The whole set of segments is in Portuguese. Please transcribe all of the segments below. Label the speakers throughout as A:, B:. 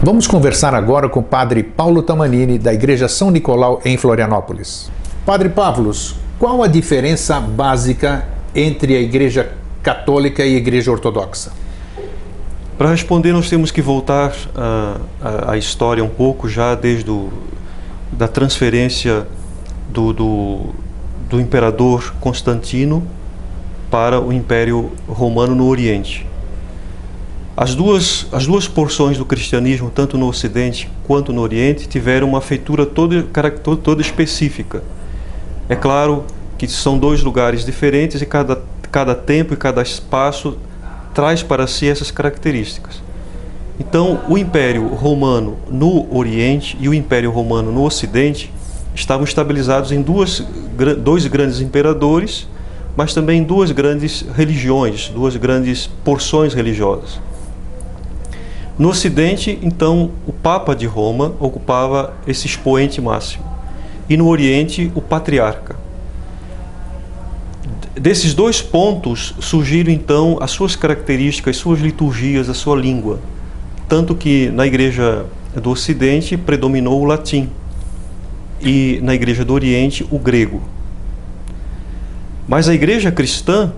A: Vamos conversar agora com o Padre Paulo Tamanini, da Igreja São Nicolau, em Florianópolis. Padre Pavlos, qual a diferença básica entre a Igreja Católica e a Igreja Ortodoxa?
B: Para responder, nós temos que voltar à história um pouco, já desde da transferência do imperador Constantino para o Império Romano no Oriente. As duas porções do cristianismo, tanto no Ocidente quanto no Oriente, tiveram uma feitura toda específica. É claro que são dois lugares diferentes e cada tempo e cada espaço traz para si essas características. Então, o Império Romano no Oriente e o Império Romano no Ocidente estavam estabilizados em dois grandes imperadores, mas também em duas grandes religiões, duas grandes porções religiosas. No Ocidente, então, o Papa de Roma ocupava esse expoente máximo, e no Oriente, o Patriarca. Desses dois pontos surgiram, então, as suas características, suas liturgias, a sua língua. Tanto que na Igreja do Ocidente predominou o latim, e na Igreja do Oriente, o grego. Mas a Igreja cristã,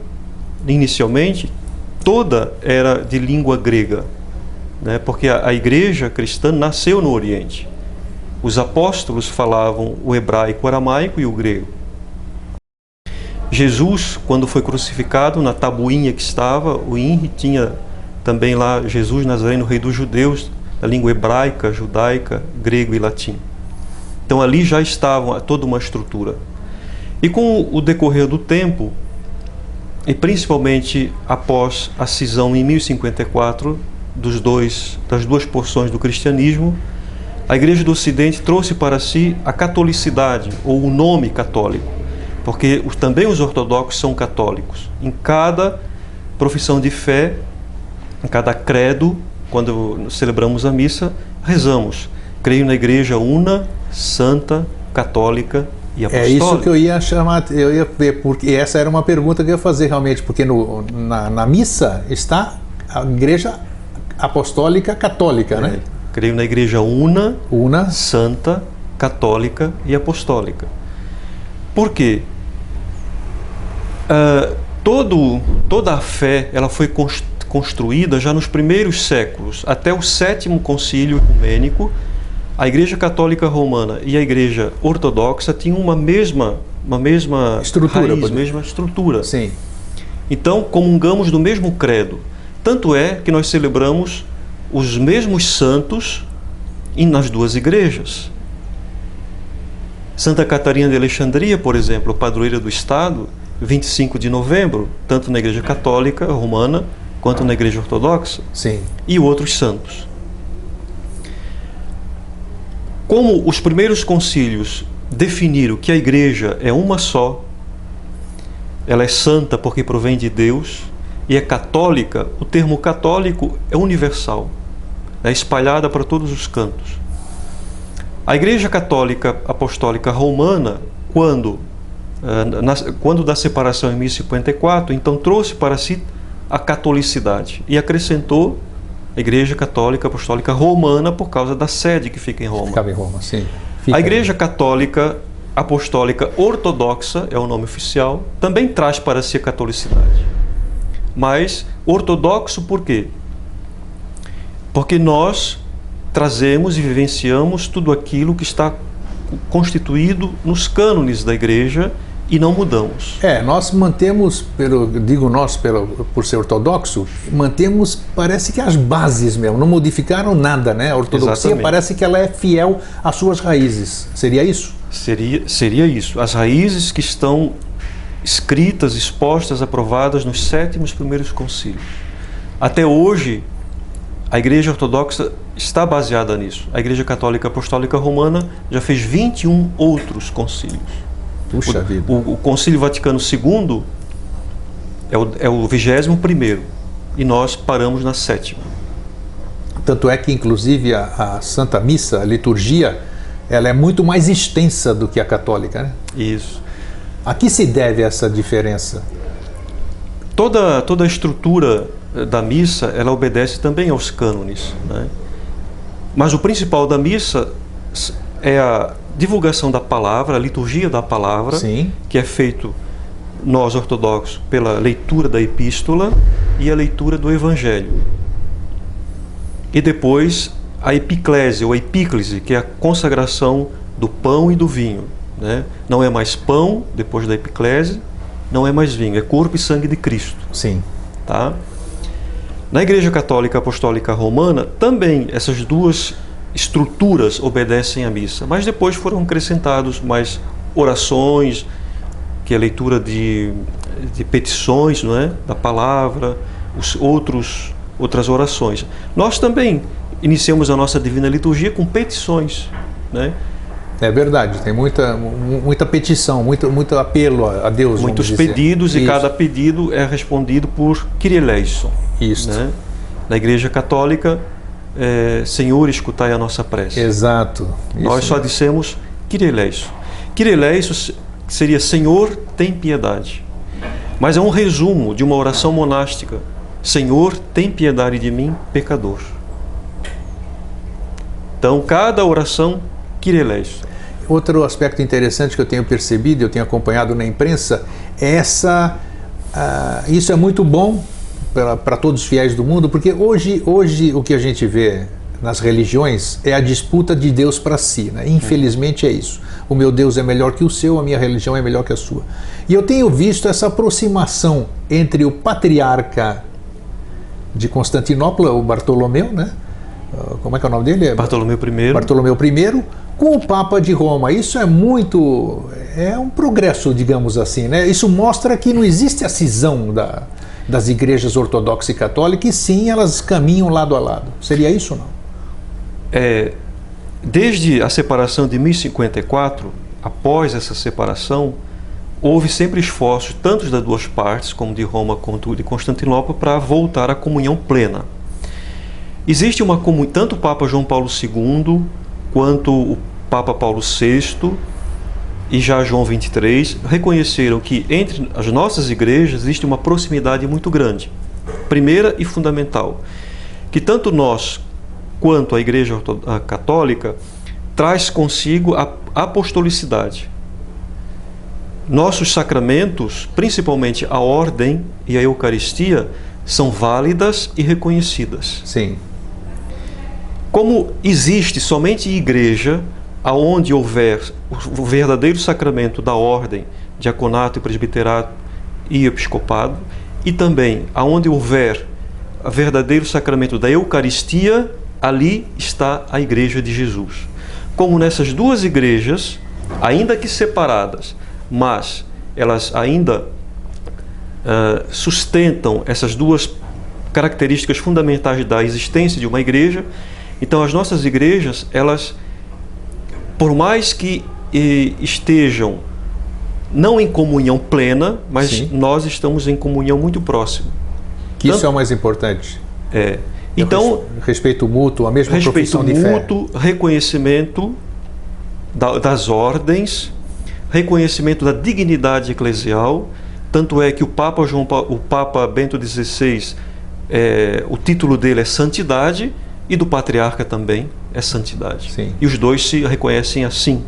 B: inicialmente, toda era de língua grega, né? Porque a Igreja cristã nasceu no Oriente. Os apóstolos falavam o hebraico, o aramaico e o grego. Jesus, quando foi crucificado, na tabuinha que estava, o INRI tinha também lá Jesus Nazareno, Rei dos Judeus, a língua hebraica, judaica, grego e latim. Então ali já estava toda uma estrutura. E com o decorrer do tempo, e principalmente após a cisão em 1054 das duas porções do cristianismo, a Igreja do Ocidente trouxe para si a catolicidade, ou o nome católico, porque também os ortodoxos são católicos. Em cada profissão de fé, em cada credo, quando celebramos a missa, rezamos: creio na Igreja una, santa, católica e apostólica.
A: É isso que eu ia chamar, eu ia ver, porque essa era uma pergunta que eu ia fazer realmente, porque na missa está a Igreja Apostólica Católica, né?
B: Creio na Igreja una, santa, católica e apostólica. Por quê? Toda a fé ela foi construída já nos primeiros séculos, até o sétimo concílio ecumênico. A Igreja Católica Romana e a Igreja Ortodoxa tinham uma mesma
A: estrutura,
B: raiz, mesma estrutura.
A: Sim.
B: Então, comungamos do mesmo credo. Tanto é que nós celebramos os mesmos santos nas duas igrejas. Santa Catarina de Alexandria, por exemplo, padroeira do Estado, 25 de novembro, tanto na Igreja Católica Romana quanto na Igreja Ortodoxa.
A: Sim.
B: E outros santos. Como os primeiros concílios definiram que a Igreja é uma só, ela é santa porque provém de Deus, e é católica, o termo católico é universal, é espalhada para todos os cantos. A Igreja Católica Apostólica Romana, quando da separação em 1054, então trouxe para si a catolicidade e acrescentou a Igreja Católica Apostólica Romana por causa da sede que fica em Roma.
A: Ficava em Roma, sim.
B: A Igreja Católica Apostólica Ortodoxa, é o nome oficial, também traz para si a catolicidade. Mas ortodoxo por quê? Porque nós trazemos e vivenciamos tudo aquilo que está constituído nos cânones da Igreja e não mudamos.
A: Nós mantemos, por ser ortodoxo, mantemos, parece que as bases mesmo, não modificaram nada, né? A ortodoxia Exatamente. Parece que ela é fiel às suas raízes. Seria isso?
B: Seria isso. As raízes que estão escritas, expostas, aprovadas nos sétimos primeiros concílios. Até hoje, a Igreja Ortodoxa está baseada nisso. A Igreja Católica Apostólica Romana já fez 21 outros concílios.
A: Puxa vida.
B: O Concílio Vaticano II é o 21º e nós paramos na 7ª.
A: Tanto é que, inclusive, a Santa Missa, a liturgia, ela é muito mais extensa do que a católica, né?
B: Isso.
A: A que se deve essa diferença?
B: Toda a estrutura da missa, ela obedece também aos cânones, né? Mas o principal da missa é a divulgação da palavra, a liturgia da palavra,
A: Sim.
B: que é feito nós ortodoxos pela leitura da epístola e a leitura do evangelho. E depois a epiclésia ou a epíclise, que é a consagração do pão e do vinho, né? Não é mais pão depois da epiclésia, não é mais vinho, é corpo e sangue de Cristo.
A: Sim.
B: Tá? Na Igreja Católica Apostólica Romana, também essas duas estruturas obedecem à missa, mas depois foram acrescentados mais orações, que é a leitura de petições, não é? Da palavra, outras orações. Nós também iniciamos a nossa Divina Liturgia com petições, né?
A: É verdade, tem muita petição, muito apelo a Deus.
B: Muitos pedidos, e cada pedido é respondido por Kyrie eleison.
A: Isso.
B: Né? Na Igreja Católica, Senhor, escutai a nossa prece.
A: Exato.
B: Nós só dissemos Kyrie eleison. Kyrie eleison seria Senhor, tem piedade. Mas é um resumo de uma oração monástica. Senhor, tem piedade de mim, pecador. Então, cada oração, Kyrie eleison.
A: Outro aspecto interessante que eu tenho percebido, eu tenho acompanhado na imprensa, é isso é muito bom para todos os fiéis do mundo, porque hoje o que a gente vê nas religiões é a disputa de Deus para si, né? Infelizmente é isso. O meu Deus é melhor que o seu, a minha religião é melhor que a sua. E eu tenho visto essa aproximação entre o patriarca de Constantinopla, o Bartolomeu, né? Como é que é o nome dele?
B: Bartolomeu I.
A: Bartolomeu I, com o Papa de Roma. Isso é um progresso, digamos assim, né? Isso mostra que não existe a cisão das igrejas ortodoxa e católica, e sim, elas caminham lado a lado. Seria isso ou não?
B: Desde a separação de 1054, após essa separação, houve sempre esforços, tanto das duas partes, como de Roma quanto de Constantinopla, para voltar à comunhão plena. Existe uma comunhão, tanto o Papa João Paulo II, quanto o Papa Paulo VI e já João XXIII, reconheceram que entre as nossas igrejas existe uma proximidade muito grande. Primeira e fundamental, que tanto nós quanto a Igreja Católica traz consigo a apostolicidade. Nossos sacramentos, principalmente a ordem e a Eucaristia, são válidas e reconhecidas.
A: Sim.
B: Como existe somente igreja aonde houver o verdadeiro sacramento da ordem, diaconato e presbiterato e episcopado, e também aonde houver o verdadeiro sacramento da Eucaristia, ali está a Igreja de Jesus. Como nessas duas igrejas, ainda que separadas, mas elas ainda sustentam essas duas características fundamentais da existência de uma igreja. Então as nossas igrejas, elas, por mais que estejam não em comunhão plena, mas sim, nós estamos em comunhão muito próxima.
A: Isso é o mais importante.
B: Então,
A: respeito mútuo, a mesma profissão de fé.
B: Respeito mútuo, reconhecimento das ordens, reconhecimento da dignidade eclesial. Tanto é que o Papa Bento XVI, o título dele é Santidade, e do Patriarca também é Santidade.
A: Sim.
B: E os dois se reconhecem assim.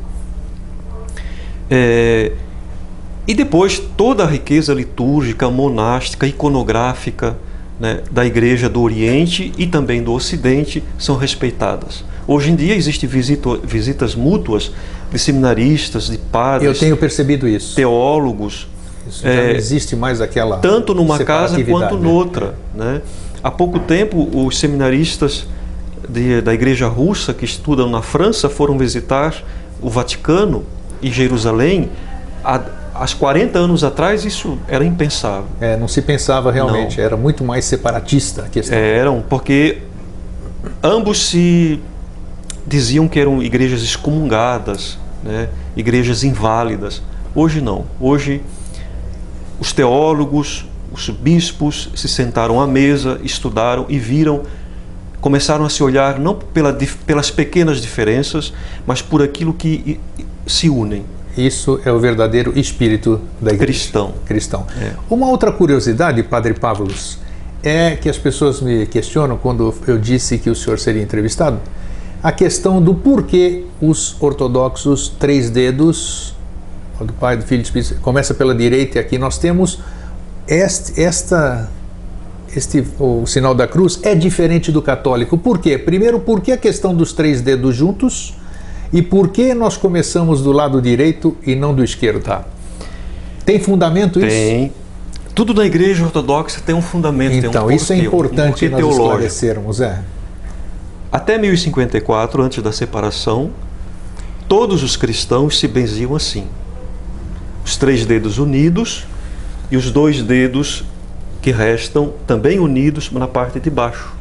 B: E depois toda a riqueza litúrgica, monástica, iconográfica, né, da Igreja do Oriente e também do Ocidente são respeitadas. Hoje em dia existem visitas mútuas de seminaristas, de padres.
A: Eu tenho percebido isso.
B: Teólogos.
A: Isso já não existe mais aquela
B: tanto numa casa quanto noutra, né? Há pouco tempo, os seminaristas da Igreja Russa que estudam na França foram visitar o Vaticano e Jerusalém. Há 40 anos atrás isso era impensável.
A: Não se pensava realmente,
B: não.
A: Era muito mais separatista a questão.
B: Porque ambos se diziam que eram igrejas excomungadas, né? Igrejas inválidas. Hoje não. Hoje os teólogos, os bispos se sentaram à mesa, estudaram e começaram a se olhar não pelas pequenas diferenças, mas por aquilo que se unem.
A: Isso é o verdadeiro espírito da igreja. Cristão. Uma outra curiosidade, Padre Pavlos, é que as pessoas me questionam quando eu disse que o senhor seria entrevistado. a questão do porquê os ortodoxos, 3 dedos, do Pai, do Filho e do Espírito, começa pela direita, e aqui nós temos o sinal da cruz é diferente do católico. Por quê? Primeiro, por que a questão dos 3 dedos juntos? E por que nós começamos do lado direito e não do esquerdo?
B: Tá.
A: Tem fundamento isso?
B: Tem. Tudo na Igreja Ortodoxa tem um fundamento.
A: Então,
B: tem um
A: isso é importante nós esclarecermos.
B: Até 1054, antes da separação, todos os cristãos se benziam assim. Os 3 dedos unidos e os 2 dedos que restam também unidos na parte de baixo.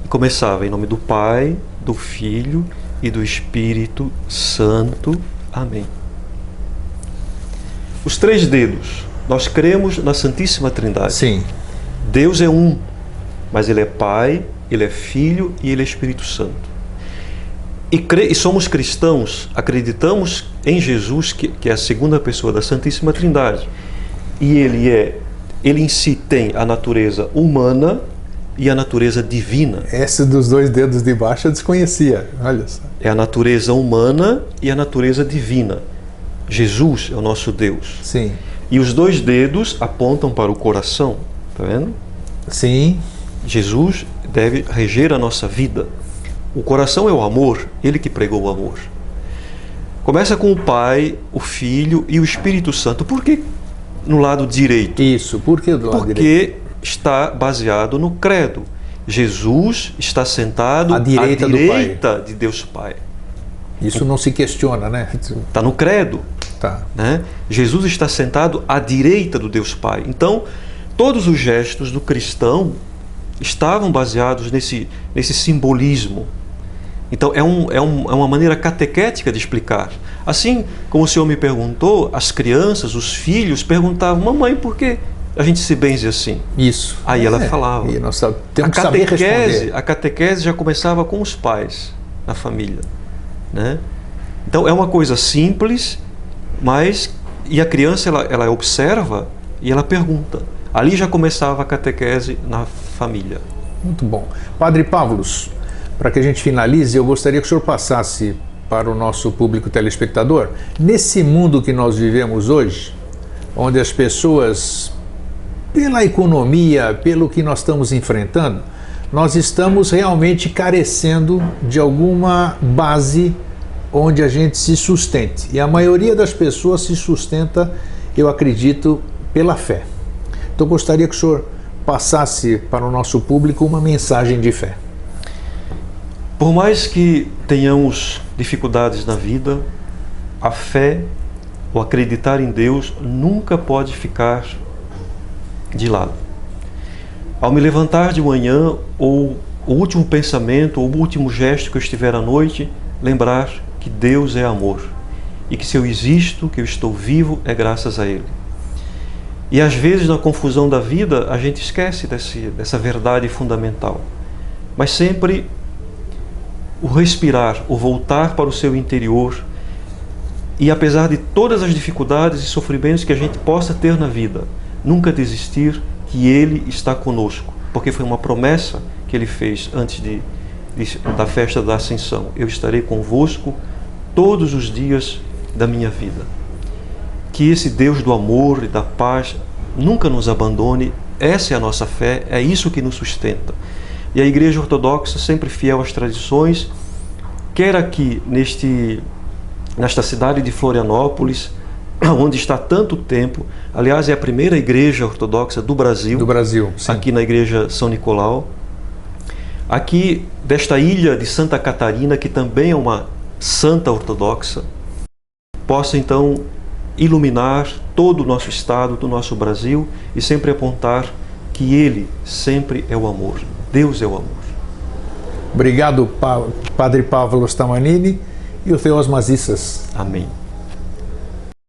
B: E começava em nome do Pai, do Filho e do Espírito Santo. Amém. Os 3 dedos. Nós cremos na Santíssima Trindade.
A: Sim.
B: Deus é um, mas Ele é Pai, Ele é Filho e Ele é Espírito Santo. E somos cristãos, acreditamos em Jesus, que é a segunda pessoa da Santíssima Trindade. E Ele em si tem a natureza humana e a natureza divina.
A: Esse dos 2 dedos de baixo eu desconhecia, olha só.
B: É a natureza humana e a natureza divina. Jesus é o nosso Deus.
A: Sim.
B: E os 2 dedos apontam para o coração, tá vendo?
A: Sim.
B: Jesus deve reger a nossa vida. O coração é o amor, Ele que pregou o amor. Começa com o Pai, o Filho e o Espírito Santo. Por que no lado direito?
A: Isso, por que do lado direito?
B: Porque está baseado no credo. Jesus está sentado
A: à direita
B: de Deus Pai.
A: Isso não se questiona, né?
B: Está no credo.
A: Tá.
B: Né? Jesus está sentado à direita do Deus Pai. Então, todos os gestos do cristão estavam baseados nesse simbolismo. Então, é uma maneira catequética de explicar. Assim como o senhor me perguntou, as crianças, os filhos, perguntavam: mamãe, por que a gente se benze assim?
A: Isso.
B: Aí ela falava.
A: E nós temos que saber responder.
B: A catequese já começava com os pais, na família. Né? Então, é uma coisa simples, e a criança ela observa e ela pergunta. Ali já começava a catequese na família.
A: Muito bom. Padre Pavlos, para que a gente finalize, eu gostaria que o senhor passasse para o nosso público telespectador, nesse mundo que nós vivemos hoje, onde as pessoas, pela economia, pelo que nós estamos enfrentando, nós estamos realmente carecendo de alguma base onde a gente se sustente. E a maioria das pessoas se sustenta, eu acredito, pela fé. Então, eu gostaria que o senhor passasse para o nosso público uma mensagem de fé.
B: Por mais que tenhamos dificuldades na vida, a fé, o acreditar em Deus, nunca pode ficar de lado. Ao me levantar de manhã, ou o último pensamento, ou o último gesto que eu estiver à noite, lembrar que Deus é amor e que se eu existo, que eu estou vivo, é graças a Ele. E às vezes na confusão da vida a gente esquece dessa verdade fundamental. Mas sempre o respirar, o voltar para o seu interior e apesar de todas as dificuldades e sofrimentos que a gente possa ter na vida, nunca desistir que Ele está conosco, porque foi uma promessa que Ele fez antes da festa da Ascensão. Eu estarei convosco todos os dias da minha vida. Que esse Deus do amor e da paz nunca nos abandone. Essa é a nossa fé, é isso que nos sustenta. E a Igreja Ortodoxa, sempre fiel às tradições, quer aqui nesta cidade de Florianópolis, onde está há tanto tempo, aliás é a primeira igreja ortodoxa do Brasil.
A: Do Brasil, sim.
B: Aqui na Igreja São Nicolau. Aqui desta ilha de Santa Catarina, que também é uma santa ortodoxa, possa então iluminar todo o nosso estado, do nosso Brasil, e sempre apontar que Ele sempre é o amor. Deus é o amor.
A: Obrigado, Padre Pavlos Tamanini e o Theos Mazissas.
B: Amém.